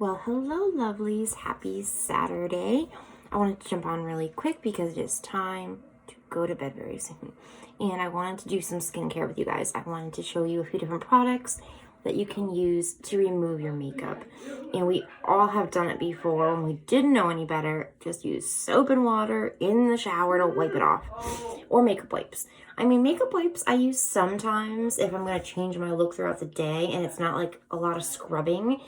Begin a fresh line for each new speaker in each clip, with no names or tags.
Well, hello lovelies, happy Saturday. I wanted to jump on really quick because it is time to go to bed very soon. And I wanted to do some skincare with you guys. I wanted to show you a few different products that you can use to remove your makeup. And we all have done it before when we didn't know any better. Just use soap and water in the shower to wipe it off. Or makeup wipes. I mean, makeup wipes I use sometimes if I'm going to change my look throughout the day and it's not like a lot of scrubbing.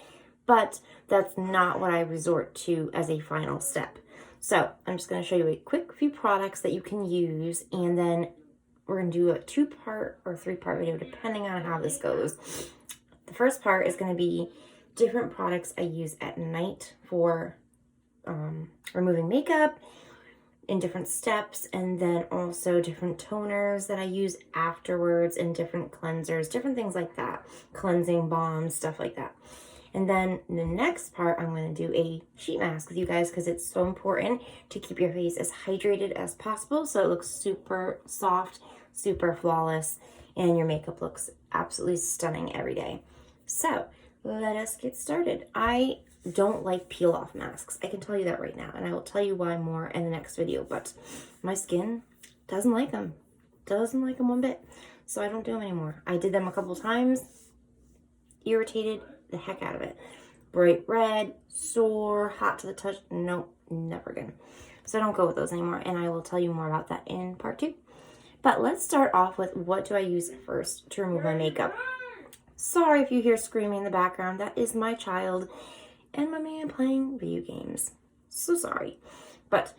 But that's not what I resort to as a final step. So I'm just going to show you a quick few products that you can use, and then we're going to do a 2-part or 3-part video depending on how this goes. The first part is going to be different products I use at night for removing makeup in different steps, and then also different toners that I use afterwards and different cleansers, different things like that, cleansing balms, stuff like that. And then the next part, I'm going to do a sheet mask with you guys because it's so important to keep your face as hydrated as possible so it looks super soft, super flawless, and your makeup looks absolutely stunning every day. So let us get started. I don't like peel-off masks. I can tell you that right now, and I will tell you why more in the next video, but my skin doesn't like them. Doesn't like them one bit, so I don't do them anymore. I did them a couple times, irritated the heck out of it. Bright red, sore, hot to the touch. Nope, never again. So I don't go with those anymore, and I will tell you more about that in part 2. But let's start off with what do I use first to remove my makeup. Sorry if you hear screaming in the background. That is my child and my man playing video games. So sorry. But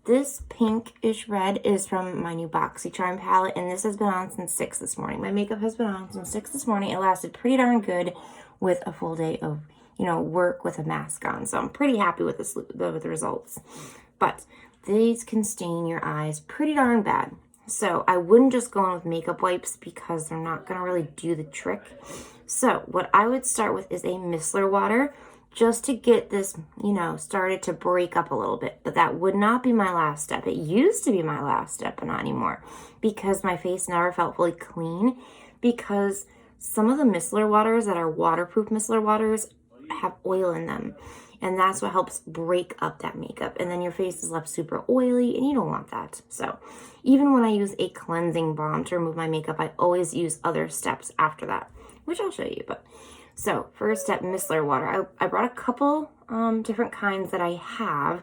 this pinkish red is from my new BoxyCharm palette, and this has been on since 6 this morning. My makeup has been on since 6 this morning. It lasted pretty darn good with a full day of, work with a mask on. So I'm pretty happy with the results. But these can stain your eyes pretty darn bad. So I wouldn't just go in with makeup wipes because they're not going to really do the trick. So what I would start with is a micellar water just to get this, started to break up a little bit. But that would not be my last step. It used to be my last step, but not anymore because my face never felt fully clean, because some of the micellar waters that are waterproof micellar waters have oil in them. And that's what helps break up that makeup. And then your face is left super oily, and you don't want that. So even when I use a cleansing balm to remove my makeup, I always use other steps after that, which I'll show you. But so first step, micellar water. I brought a couple different kinds that I have.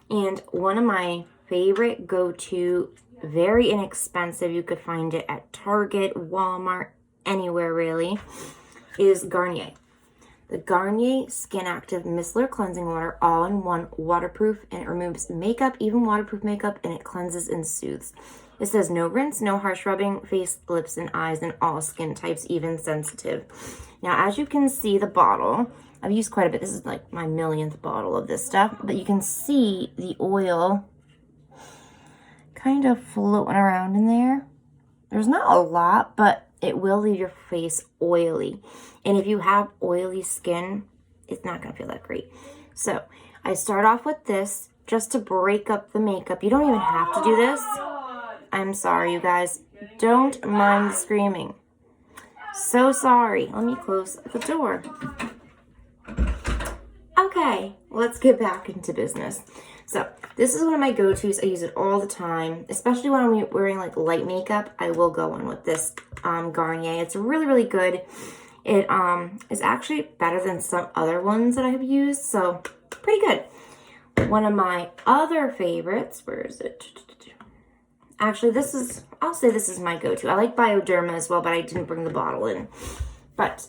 And one of my favorite go-to, very inexpensive, you could find it at Target, Walmart, anywhere really, is Garnier. The Garnier Skin Active Micellar Cleansing Water, all-in-one, waterproof, and it removes makeup, even waterproof makeup, and it cleanses and soothes. It says no rinse, no harsh rubbing, face, lips, and eyes, and all skin types, even sensitive. Now, as you can see, the bottle, I've used quite a bit. This is like my millionth bottle of this stuff, but you can see the oil kind of floating around in there. There's not a lot, but it will leave your face oily. And if you have oily skin, it's not going to feel that great. So I start off with this just to break up the makeup. You don't even have to do this. I'm sorry, you guys. Don't mind the screaming. So sorry. Let me close the door. Okay, let's get back into business. So this is one of my go-tos. I use it all the time, especially when I'm wearing like light makeup. I will go in with this Garnier. It's really, really good. It is actually better than some other ones that I have used, so pretty good. One of my other favorites, where is it? Actually, I'll say this is my go-to. I like Bioderma as well, but I didn't bring the bottle in. But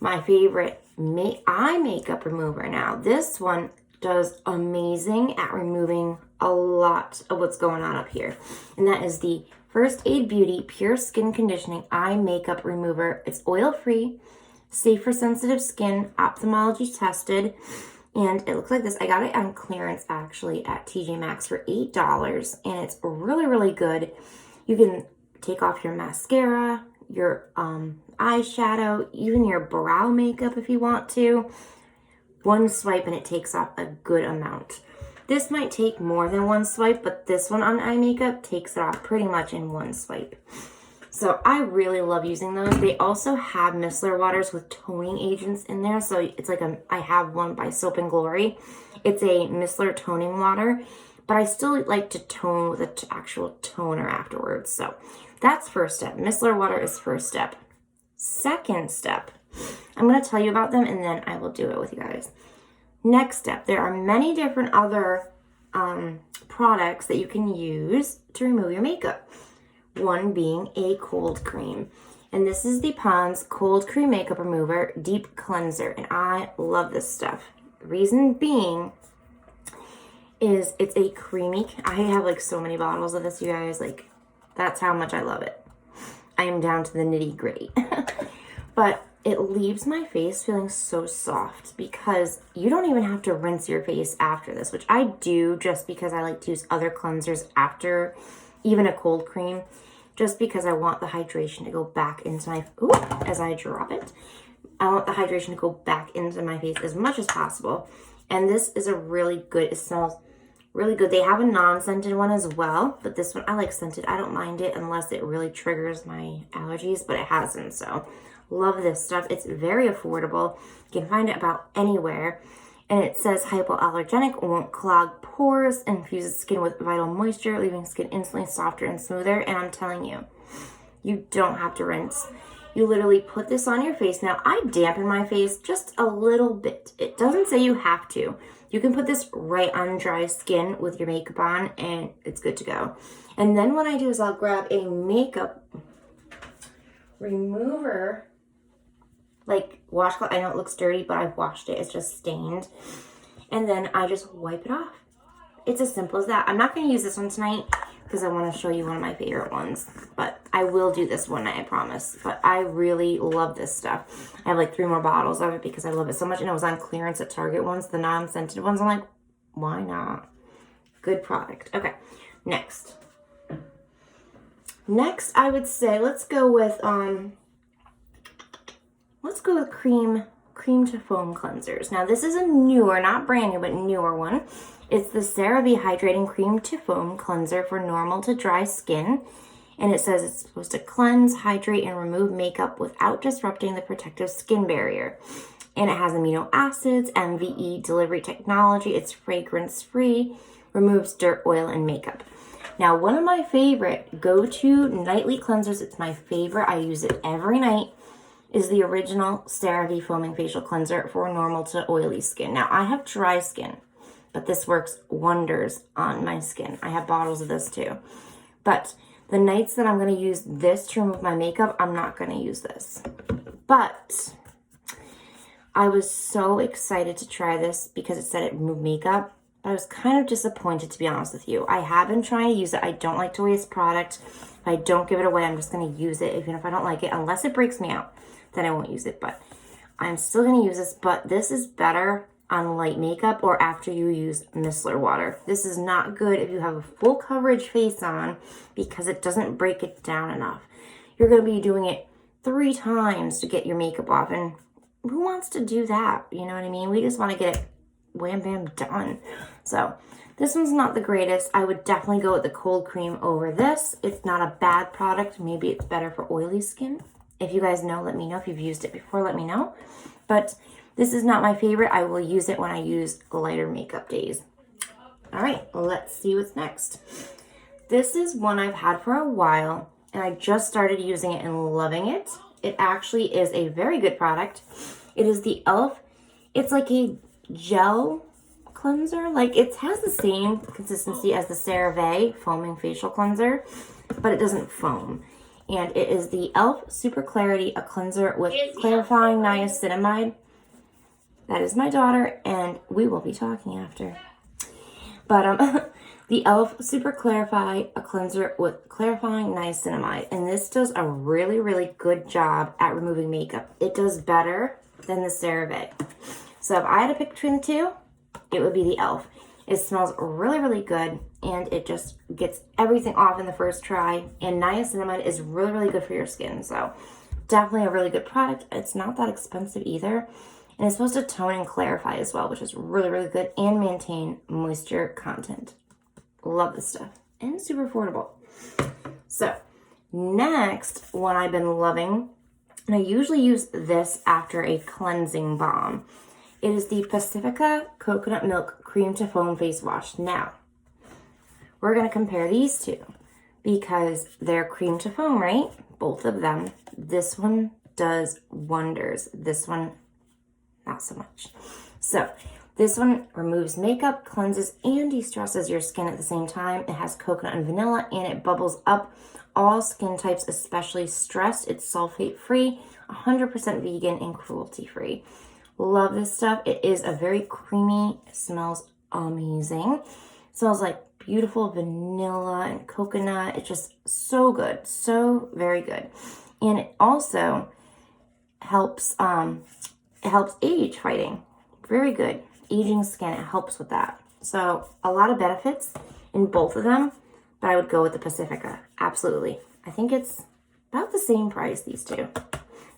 my favorite eye makeup remover now, this one does amazing at removing a lot of what's going on up here. And that is the First Aid Beauty Pure Skin Conditioning Eye Makeup Remover. It's oil-free, safe for sensitive skin, ophthalmology tested, and it looks like this. I got it on clearance actually at TJ Maxx for $8, and it's really, really good. You can take off your mascara, your eyeshadow, even your brow makeup if you want to. One swipe and it takes off a good amount. This might take more than one swipe, but this one on eye makeup takes it off pretty much in one swipe. So I really love using those. They also have Mistler waters with toning agents in there. So it's like I have one by Soap and Glory. It's a Mistler toning water, but I still like to tone with an actual toner afterwards. So that's first step. Mistler water is first step. Second step, I'm going to tell you about them and then I will do it with you guys. Next step, there are many different other products that you can use to remove your makeup. One being a cold cream. And this is the Pond's Cold Cream Makeup Remover Deep Cleanser. And I love this stuff. Reason being is it's a creamy, I have like so many bottles of this, you guys. Like, that's how much I love it. I am down to the nitty gritty. But it leaves my face feeling so soft because you don't even have to rinse your face after this, which I do just because I like to use other cleansers after even a cold cream, just because I want the hydration to go back into my, as I drop it, I want the hydration to go back into my face as much as possible. And this is a really good, it smells really good. They have a non-scented one as well, but this one, I like scented. I don't mind it unless it really triggers my allergies, but it hasn't, so love this stuff. It's very affordable. You can find it about anywhere. And it says hypoallergenic, won't clog pores, infuses skin with vital moisture, leaving skin instantly softer and smoother. And I'm telling you, you don't have to rinse. You literally put this on your face. Now, I dampen my face just a little bit. It doesn't say you have to. You can put this right on dry skin with your makeup on, and it's good to go. And then what I do is I'll grab a makeup remover, like washcloth. I know it looks dirty, but I've washed it. It's just stained. And then I just wipe it off. It's as simple as that. I'm not going to use this one tonight because I want to show you one of my favorite ones. But I will do this one night, I promise. But I really love this stuff. I have like 3 more bottles of it because I love it so much. And it was on clearance at Target once, the non-scented ones. I'm like, why not? Good product. Okay, next. Next, I would say let's go with cream to foam cleansers. Now this is a newer, not brand new, but newer one. It's the Cerave Hydrating Cream to Foam Cleanser for normal to dry skin. And it says it's supposed to cleanse, hydrate, and remove makeup without disrupting the protective skin barrier. And it has amino acids, MVE delivery technology. It's fragrance-free, removes dirt, oil, and makeup. Now, one of my favorite go-to nightly cleansers, it's my favorite, I use it every night, is the original Cerave Foaming Facial Cleanser for normal to oily skin. Now, I have dry skin, but this works wonders on my skin. I have bottles of this too. But the nights that I'm going to use this to remove my makeup, I'm not going to use this. But I was so excited to try this because it said it removed makeup. But I was kind of disappointed, to be honest with you. I have been trying to use it. I don't like to waste product. If I don't give it away, I'm just going to use it. Even if I don't like it, unless it breaks me out, then I won't use it. But I'm still going to use this. But this is better on light makeup or after you use Mistler water. This is not good if you have a full coverage face on because it doesn't break it down enough. You're going to be doing it 3 times to get your makeup off. And who wants to do that? You know what I mean? We just want to get it wham bam done. So this one's not the greatest. I would definitely go with the cold cream over this. It's not a bad product. Maybe it's better for oily skin. If you guys know, let me know. If you've used it before, let me know. But this is not my favorite. I will use it when I use lighter makeup days. All right, let's see what's next. This is one I've had for a while, and I just started using it and loving it. It actually is a very good product. It is the e.l.f. It's like a gel cleanser. Like, it has the same consistency as the Cerave Foaming Facial Cleanser, but it doesn't foam. And it is the e.l.f. Super Clarity, a cleanser with clarifying niacinamide. That is my daughter, and we will be talking after. But the e.l.f. Super Clarify, a cleanser with clarifying niacinamide. And this does a really, really good job at removing makeup. It does better than the Cerave. So if I had to pick between the two, it would be the e.l.f. It smells really, really good, and it just gets everything off in the first try. And niacinamide is really, really good for your skin. So definitely a really good product. It's not that expensive either. And it's supposed to tone and clarify as well, which is really, really good, and maintain moisture content. Love this stuff. And super affordable. So Next, one I've been loving, and I usually use this after a cleansing balm. It is the Pacifica Coconut Milk Cream to Foam Face Wash. Now, we're going to compare these two because they're cream to foam, right? Both of them. This one does wonders. This one, not so much. So, this one removes makeup, cleanses, and de-stresses your skin at the same time. It has coconut and vanilla, and it bubbles up all skin types, especially stressed. It's sulfate-free, 100% vegan, and cruelty-free. Love this stuff. It is a very creamy, it smells amazing. It smells like beautiful vanilla and coconut. It's just so good, so very good. And it also helps, it helps age fighting. Very good. Aging skin, it helps with that. So a lot of benefits in both of them, but I would go with the Pacifica. Absolutely. I think it's about the same price, these two.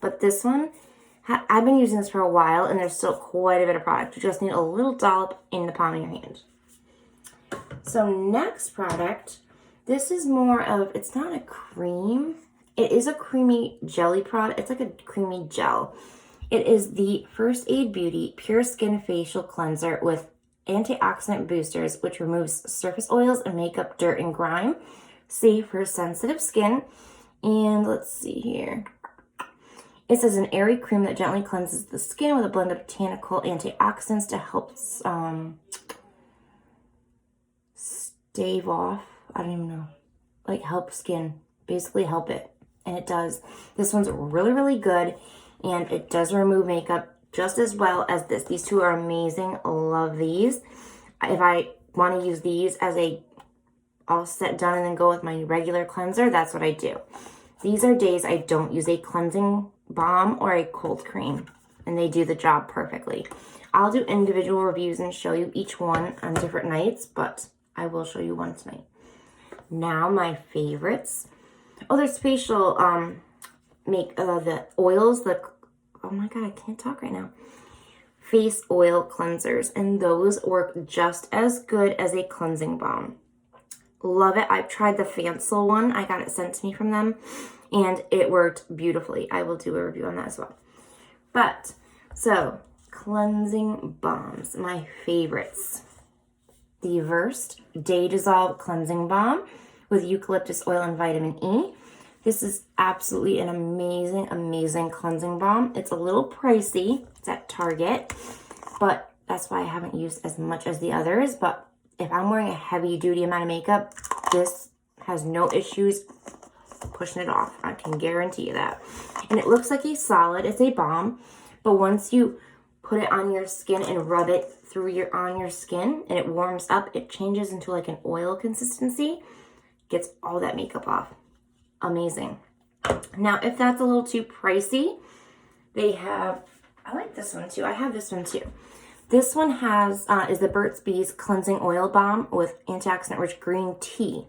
But this one, I've been using this for a while, and there's still quite a bit of product. You just need a little dollop in the palm of your hand. So next product, this is more of, it's not a cream. It is a creamy jelly product. It's like a creamy gel. It is the First Aid Beauty Pure Skin Facial Cleanser with antioxidant boosters, which removes surface oils and makeup, dirt, and grime. Safe for sensitive skin. And let's see here. It says an airy cream that gently cleanses the skin with a blend of botanical antioxidants to help stave off. I don't even know. Like help skin. Basically help it. And it does. This one's really, really good. And it does remove makeup just as well as this. These two are amazing. Love these. If I want to use these as a all set done and then go with my regular cleanser, that's what I do. These are days I don't use a cleansing balm or a cold cream, and they do the job perfectly. I'll do individual reviews and show you each one on different nights, but I will show you one tonight. Now my favorites. Oh, there's facial the oils, oh my god, I can't talk right now. Face oil cleansers, and those work just as good as a cleansing balm. Love it. I've tried the Fancel one. I got it sent to me from them, and it worked beautifully. I will do a review on that as well. But, so, cleansing balms, my favorites. The Versed Day Dissolve Cleansing Balm with eucalyptus oil and vitamin E. This is absolutely an amazing, amazing cleansing balm. It's a little pricey. It's at Target, but that's why I haven't used as much as the others. But if I'm wearing a heavy duty amount of makeup, this has no issues pushing it off. I can guarantee you that. And it looks like a solid. It's a balm, but once you put it on your skin and rub it through on your skin and it warms up, it changes into like an oil consistency. Gets all that makeup off. Amazing. Now, if that's a little too pricey, they have, I like this one too. I have this one too. This one has, is the Burt's Bees Cleansing Oil Balm with antioxidant-rich green tea.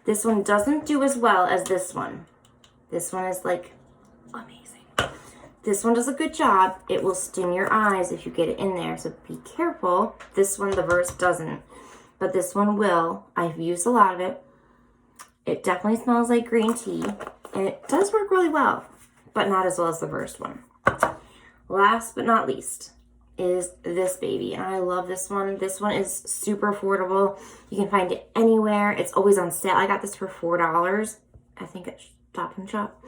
This one doesn't do as well as this one. This one is like amazing. This one does a good job. It will sting your eyes if you get it in there, so be careful. This one, the Versed, doesn't, but this one will. I've used a lot of it. It definitely smells like green tea, and it does work really well, but not as well as the Versed one. Last but not least is this baby, and I love this one. This one is super affordable. You can find it anywhere. It's always on sale. I got this for $4, I think at Stop and Shop.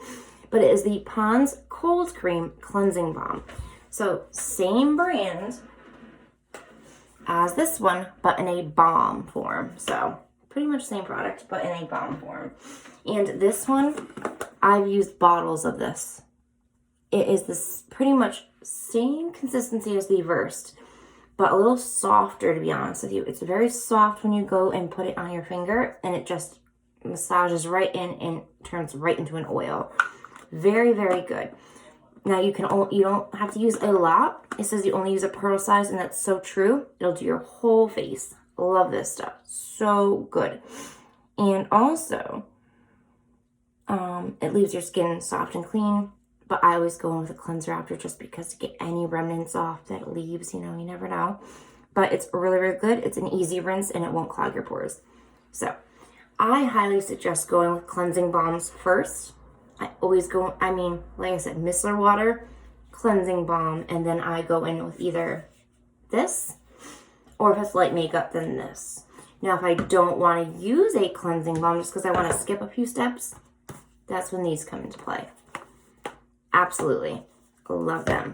But it is the Pond's Cold Cream Cleansing Balm. So same brand as this one, but in a balm form. So pretty much same product, but in a balm form. And this one, I've used bottles of this. It is this pretty much same consistency as the Versed, but a little softer, to be honest with you. It's very soft when you go and put it on your finger, and it just massages right in and turns right into an oil. Very, very good. Now you don't have to use a lot. It says you only use a pearl size, and that's so true. It'll do your whole face. Love this stuff. So good. And also, it leaves your skin soft and clean. But I always go in with a cleanser after just because to get any remnants off that it leaves, you never know. But it's really, really good. It's an easy rinse and it won't clog your pores. So, I highly suggest going with cleansing balms first. I always go, like I said, Mistler water, cleansing balm, and then I go in with either this, or if it's light makeup, then this. Now, if I don't want to use a cleansing balm just because I want to skip a few steps, that's when these come into play. Absolutely. Love them.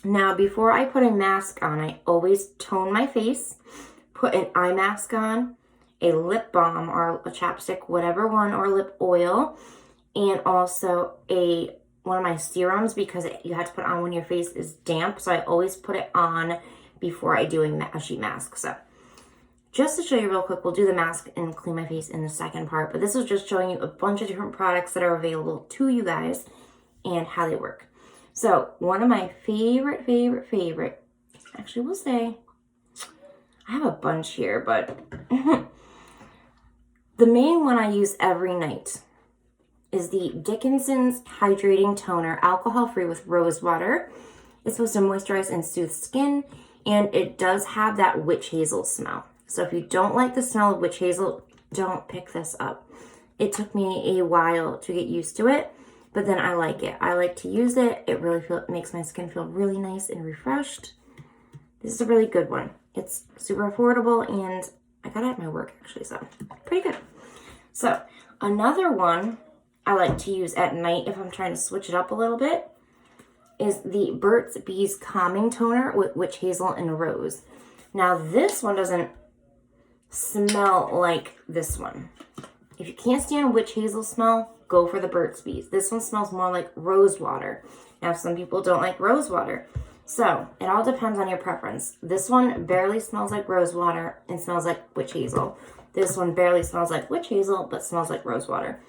Now, before I put a mask on, I always tone my face, put an eye mask on, a lip balm or a chapstick, whatever one, or lip oil, and also one of my serums, because you have to put it on when your face is damp. So I always put it on before I do a sheet mask. So just to show you real quick, we'll do the mask and clean my face in the second part. But this is just showing you a bunch of different products that are available to you guys and how they work. So one of my favorite, actually we'll say, I have a bunch here, but the main one I use every night is the Dickinsons Hydrating Toner, alcohol-free with rose water. It's supposed to moisturize and soothe skin, and it does have that witch hazel smell. So if you don't like the smell of witch hazel, don't pick this up. It took me a while to get used to it, but then I like it. I like to use it. It really makes my skin feel really nice and refreshed. This is a really good one. It's super affordable, and I got it at my work actually, so pretty good. So another one I like to use at night if I'm trying to switch it up a little bit is the Burt's Bees Calming Toner with Witch Hazel and Rose. Now this one doesn't smell like this one. If you can't stand witch hazel smell, go for the Burt's Bees. This one smells more like rose water. Now some people don't like rose water, so it all depends on your preference. This one barely smells like rose water and smells like witch hazel. This one barely smells like witch hazel but smells like rose water.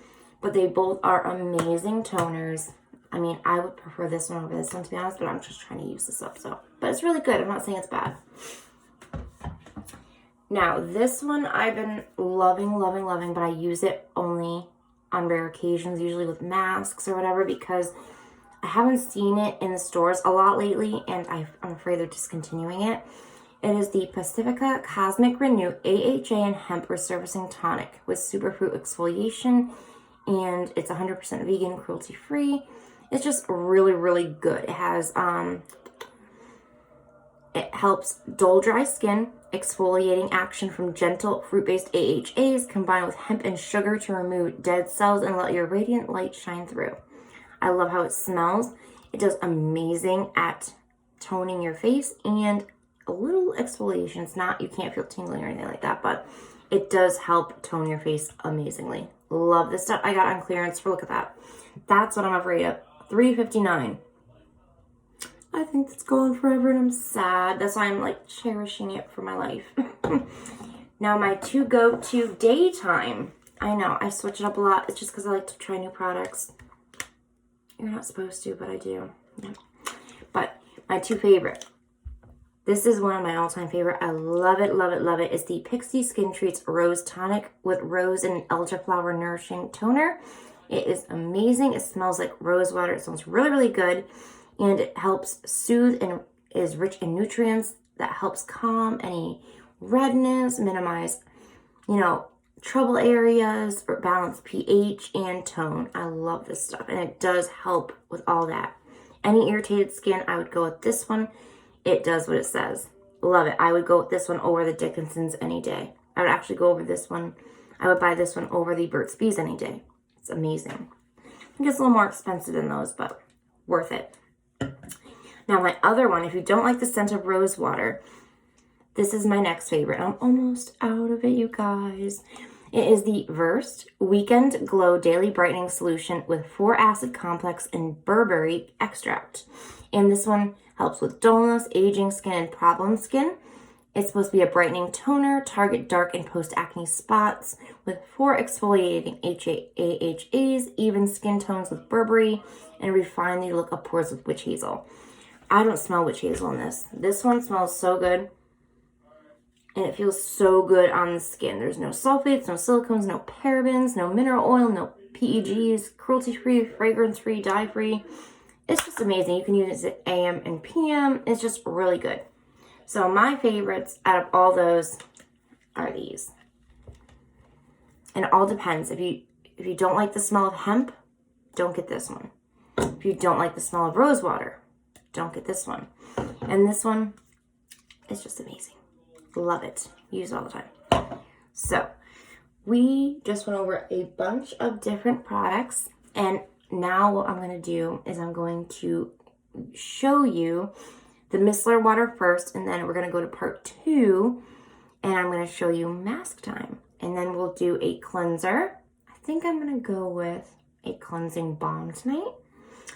But they both are amazing toners. I mean, I would prefer this one over this one, to be honest, but I'm just trying to use this up. But it's really good. I'm not saying it's bad. Now, this one I've been loving, but I use it only on rare occasions, usually with masks or whatever, because I haven't seen it in the stores a lot lately, and I'm afraid they're discontinuing it. It is the Pacifica Cosmic Renew AHA and Hemp Resurfacing Tonic with Superfruit Exfoliation, and it's 100% vegan, cruelty-free. It's just really good. It has, it helps dull, dry skin, exfoliating action from gentle fruit-based AHAs combined with hemp and sugar to remove dead cells and let your radiant light shine through. I love how it smells. It does amazing at toning your face and a little exfoliation. It's not, you can't feel tingling or anything like that, but it does help tone your face amazingly. Love this stuff. I got on clearance for, look at that. That's what I'm afraid of. $3.59. I think that's gone forever and I'm sad. That's why I'm like cherishing it for my life. Now my two go-to daytime. I know, I switch it up a lot. It's just because I like to try new products. You're not supposed to, but I do. Yeah. But my two favorite. This is one of my all-time favorite. I love it. It's the Pixi Skin Treats Rose Tonic with Rose and Elderflower Nourishing Toner. It is amazing. It smells like rose water. It smells really good. And it helps soothe and is rich in nutrients that helps calm any redness, minimize, trouble areas, or balance pH and tone. I love this stuff. And it does help with all that. Any irritated skin, I would go with this one. It does what it says. Love it. I would go with this one over the Dickinsons any day. I would actually go over this one. I would buy this one over the Burt's Bees any day. It's amazing. I think it's a little more expensive than those, but worth it. Now my other one, if you don't like the scent of rose water, this is my next favorite. I'm almost out of it, you guys. It is the Versed Weekend Glow Daily Brightening Solution with 4-acid complex and berberry extract. And this one helps with dullness, aging skin, and problem skin. It's supposed to be a brightening toner, target dark and post-acne spots with 4 exfoliating AHAs, even skin tones with berberry, and refine the look of pores with witch hazel. I don't smell witch hazel in this. This one smells so good. And it feels so good on the skin. There's no sulfates, no silicones, no parabens, no mineral oil, no PEGs, cruelty-free, fragrance-free, dye-free. It's just amazing. You can use it AM and PM. It's just really good. So my favorites out of all those are these. And it all depends. If you don't like the smell of hemp, don't get this one. If you don't like the smell of rose water, don't get this one. And this one is just amazing. Love it. Use it all the time. So we just went over a bunch of different products, and now what I'm going to do is I'm going to show you the micellar water first, and then we're going to go to part 2, and I'm going to show you mask time. And then we'll do a cleanser. I think I'm going to go with a cleansing balm tonight.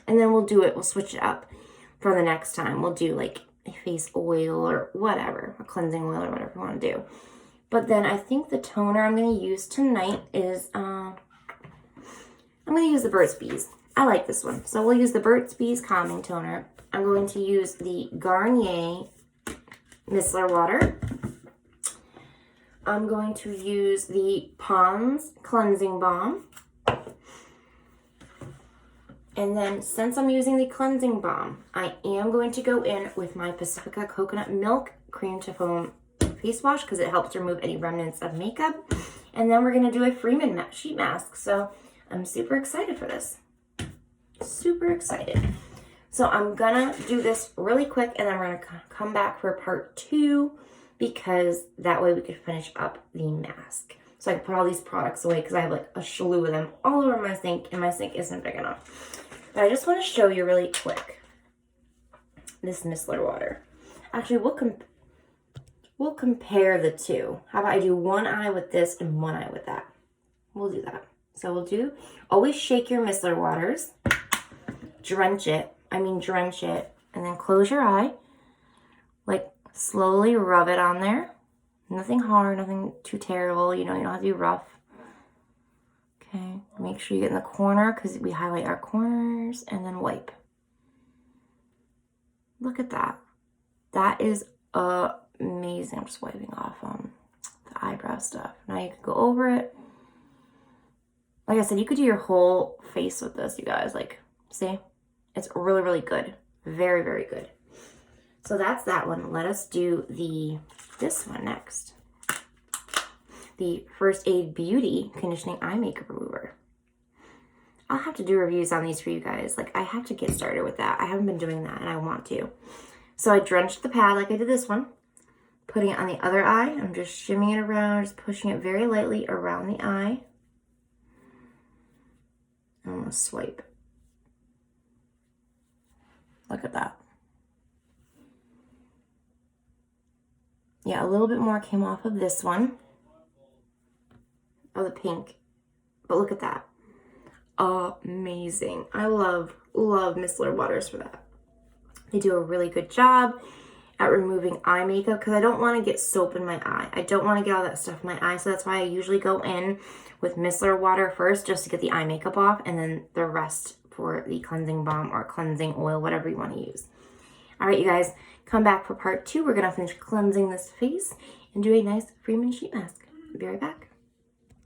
And then we'll switch it up for the next time. We'll do like a face oil or whatever, a cleansing oil or whatever you want to do. But then I think the toner I'm going to use tonight is, I'm going to use the Burt's Bees. I like this one. So we'll use the Burt's Bees Calming Toner. I'm going to use the Garnier Micellar Water. I'm going to use the Pond's Cleansing Balm. And then since I'm using the cleansing balm, I am going to go in with my Pacifica Coconut Milk Cream to Foam Face Wash because it helps remove any remnants of makeup. And then we're going to do a Freeman sheet mask. So I'm super excited for this. Super excited. So I'm going to do this really quick, and then we're going to come back for part 2 because that way we could finish up the mask. So I can put all these products away because I have like a slew of them all over my sink, and my sink isn't big enough. But I just want to show you really quick this micellar water. Actually, we'll compare the two. How about I do one eye with this and one eye with that? We'll do that. So always shake your micellar waters. Drench it, and then close your eye. Like, slowly rub it on there. Nothing hard, nothing too terrible. You don't have to be rough. Okay, make sure you get in the corner because we highlight our corners, and then wipe. Look at that. That is amazing. I'm just wiping off the eyebrow stuff. Now you can go over it. Like I said, you could do your whole face with this, you guys. Like, see? It's really, really good. Very, very good. So that's that one. Let us do this one next. The First Aid Beauty Conditioning Eye Makeup Remover. I'll have to do reviews on these for you guys. Like, I have to get started with that. I haven't been doing that, and I want to. So I drenched the pad like I did this one. Putting it on the other eye. I'm just shimmying it around, just pushing it very lightly around the eye. I'm going to swipe. Look at that. Yeah, a little bit more came off of this one. Of the pink. But look at that. Amazing. I love micellar waters for that. They do a really good job at removing eye makeup because I don't want to get soap in my eye. I don't want to get all that stuff in my eye, so that's why I usually go in with micellar water first just to get the eye makeup off, and then the rest for the cleansing balm or cleansing oil, whatever you want to use. All right, you guys, come back for part 2. We're going to finish cleansing this face and do a nice Freeman sheet mask. Be right back.